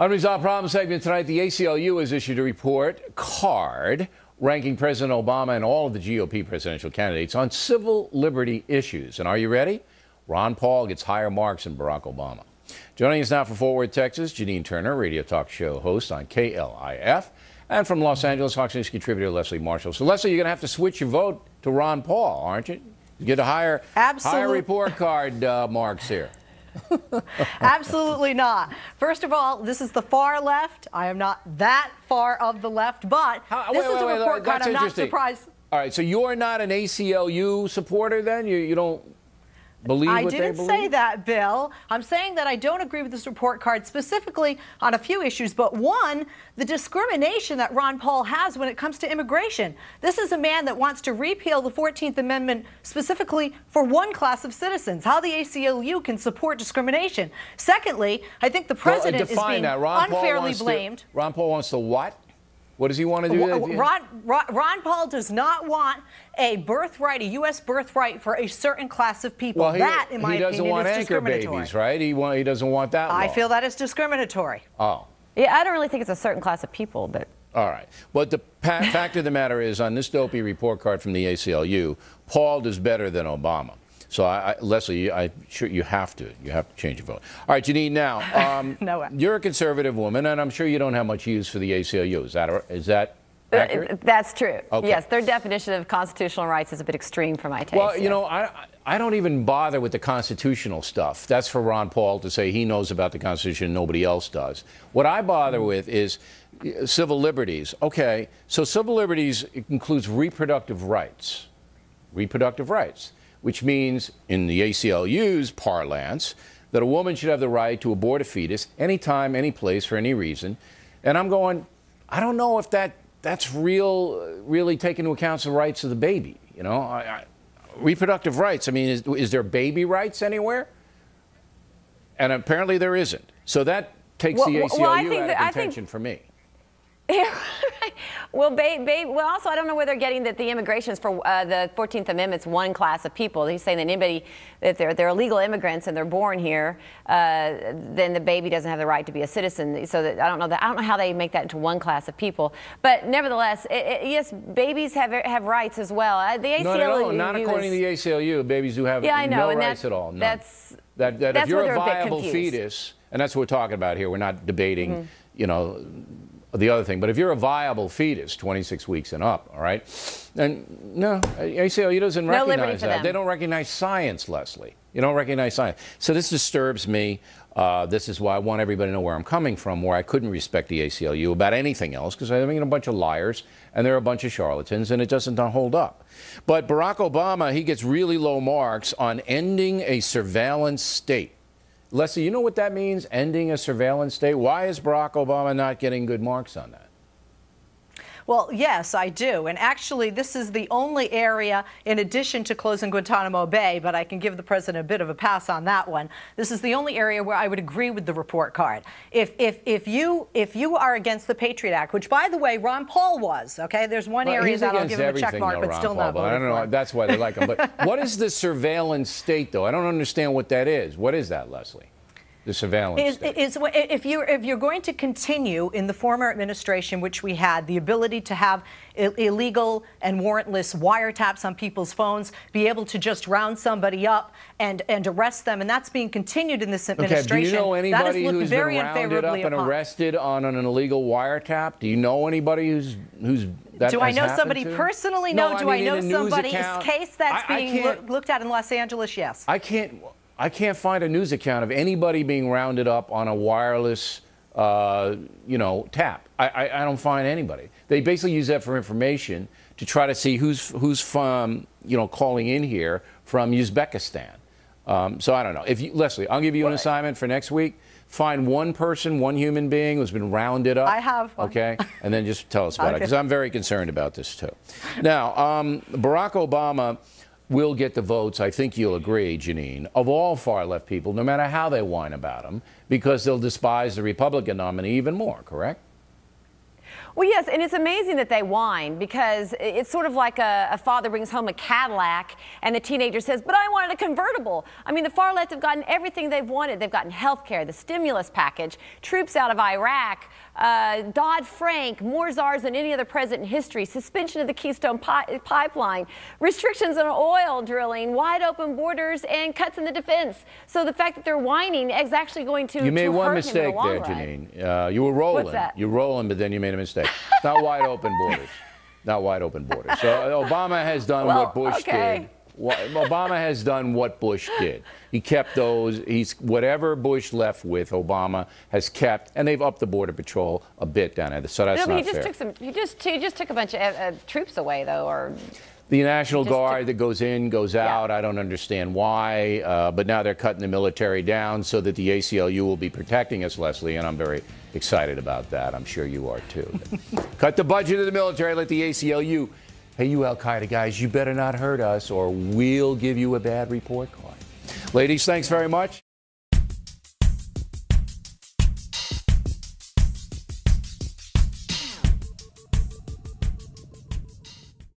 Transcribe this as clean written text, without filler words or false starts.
Unresolved Problem segment tonight. The ACLU has issued a report card ranking President Obama and all of the GOP presidential candidates on civil liberty issues. And are you ready? Ron Paul gets higher marks than Barack Obama. Joining us now from Fort Worth, Texas, Janine Turner, radio talk show host on KLIF. And from Los Angeles, Fox News contributor Leslie Marshall. So, Leslie, you're going to have to switch your vote to Ron Paul, aren't you? You get a higher report card marks here. Absolutely not. First of all, this is the far left. I am not that far of the left, but this is a report card. I'm not surprised. All right, so you're not an ACLU supporter then? You don't believe what they believe? I didn't say that, Bill. I'm saying that I don't agree with this report card specifically on a few issues, but one, the discrimination that Ron Paul has when it comes to immigration. This is a man that wants to repeal the 14th Amendment specifically for one class of citizens. How the ACLU can support discrimination. Secondly, I think the president is being unfairly blamed. Ron Paul wants to what? What does he want to do? Ron Paul does not want a birthright, a U.S. birthright for a certain class of people. Well, that, in my opinion, is discriminatory. He doesn't want anchor babies, right? He doesn't want that law. I feel that is discriminatory. Oh. Yeah, I don't really think it's a certain class of people, but... All right. But the fact of the matter is, on this dopey report card from the ACLU, Paul does better than Obama. So, Leslie, I'm sure you have to change your vote. All right, Janine, now, no way. You're a conservative woman, and I'm sure you don't have much use for the ACLU. Is that accurate? That's true. Okay. Yes, their definition of constitutional rights is a bit extreme for my taste. Well, you know, I don't even bother with the constitutional stuff. That's for Ron Paul to say he knows about the Constitution and nobody else does. What I bother with is civil liberties. Okay, so civil liberties includes reproductive rights. Reproductive rights. Which means, in the ACLU's parlance, that a woman should have the right to abort a fetus anytime, any place, for any reason. And I'm going, I don't know if that's really taking into account the rights of the baby. You know, reproductive rights. I mean, is there baby rights anywhere? And apparently there isn't. So that takes the ACLU out of contention for me. Well, also, I don't know where they're getting that the immigration is for the 14th Amendment's one class of people. He's saying that anybody, if they're illegal immigrants and they're born here, then the baby doesn't have the right to be a citizen. So that I don't know how they make that into one class of people. But nevertheless, yes, babies have rights as well. The ACLU, not according to the ACLU. Babies do have no rights at all. None. That if you're a viable fetus, and that's what we're talking about here. We're not debating, you know, the other thing. But if you're a viable fetus, 26 weeks and up, all right, then no, ACLU doesn't recognize that. They don't recognize science, Leslie. You don't recognize science. So this disturbs me. This is why I want everybody to know where I'm coming from, where I couldn't respect the ACLU about anything else, because I mean a bunch of liars, and they're a bunch of charlatans, and it doesn't hold up. But Barack Obama, he gets really low marks on ending a surveillance state. Leslie, you know what that means, ending a surveillance state? Why is Barack Obama not getting good marks on that? Well, yes, I do. And actually, this is the only area, in addition to closing Guantanamo Bay, but I can give the president a bit of a pass on that one. This is the only area where I would agree with the report card. If you are against the Patriot Act, which, by the way, Ron Paul was, okay? There's one area that I'll give him a check mark, but still not voting for. I don't know. That's why they like him. But what is the surveillance state, though? I don't understand what that is. What is that, Leslie? The surveillance state. If you're going to continue in the former administration, which we had, the ability to have illegal and warrantless wiretaps on people's phones, be able to just round somebody up and arrest them, and that's being continued in this administration. Okay, do you know anybody who's been rounded up and arrested on an illegal wiretap? Do you know anybody who's that Do I know somebody personally? No. Do I know somebody's case that's being looked at in Los Angeles? Yes. I can't find a news account of anybody being rounded up on a wireless, you know, tap. I don't find anybody. They basically use that for information to try to see who's from, you know, calling in here from Uzbekistan. So I don't know. Leslie, I'll give you an assignment for next week. Find one person, one human being who's been rounded up. I have one. Okay, and then just tell us about it, because I'm very concerned about this too. Now, Barack Obama will get the votes, I think you'll agree, Janine, of all far-left people, no matter how they whine about him, because they'll despise the Republican nominee even more, correct? Well, yes, and it's amazing that they whine, because it's sort of like a father brings home a Cadillac and the teenager says, but I wanted a convertible. I mean, the far left have gotten everything they've wanted. They've gotten health care, the stimulus package, troops out of Iraq, Dodd-Frank, more czars than any other president in history, suspension of the Keystone Pipeline, restrictions on oil drilling, wide open borders, and cuts in the defense. So the fact that they're whining is actually going to You made hurt one mistake him in the long there, run. Janine. You were rolling. What's that? You were rolling, but then you made a mistake. It's not wide open borders. Not wide open borders. So Obama has done what Bush did. Obama has done what Bush did. He kept those. Whatever Bush left with, Obama has kept, and they've upped the border patrol a bit down there. So that's not fair. He just took a bunch of troops away, though, or. The National Guard that goes in, goes out. I don't understand why, but now they're cutting the military down so that the ACLU will be protecting us, Leslie, and I'm very excited about that. I'm sure you are, too. Cut the budget of the military, let the ACLU. Hey, you Al-Qaeda guys, you better not hurt us or we'll give you a bad report card. Ladies, thanks very much.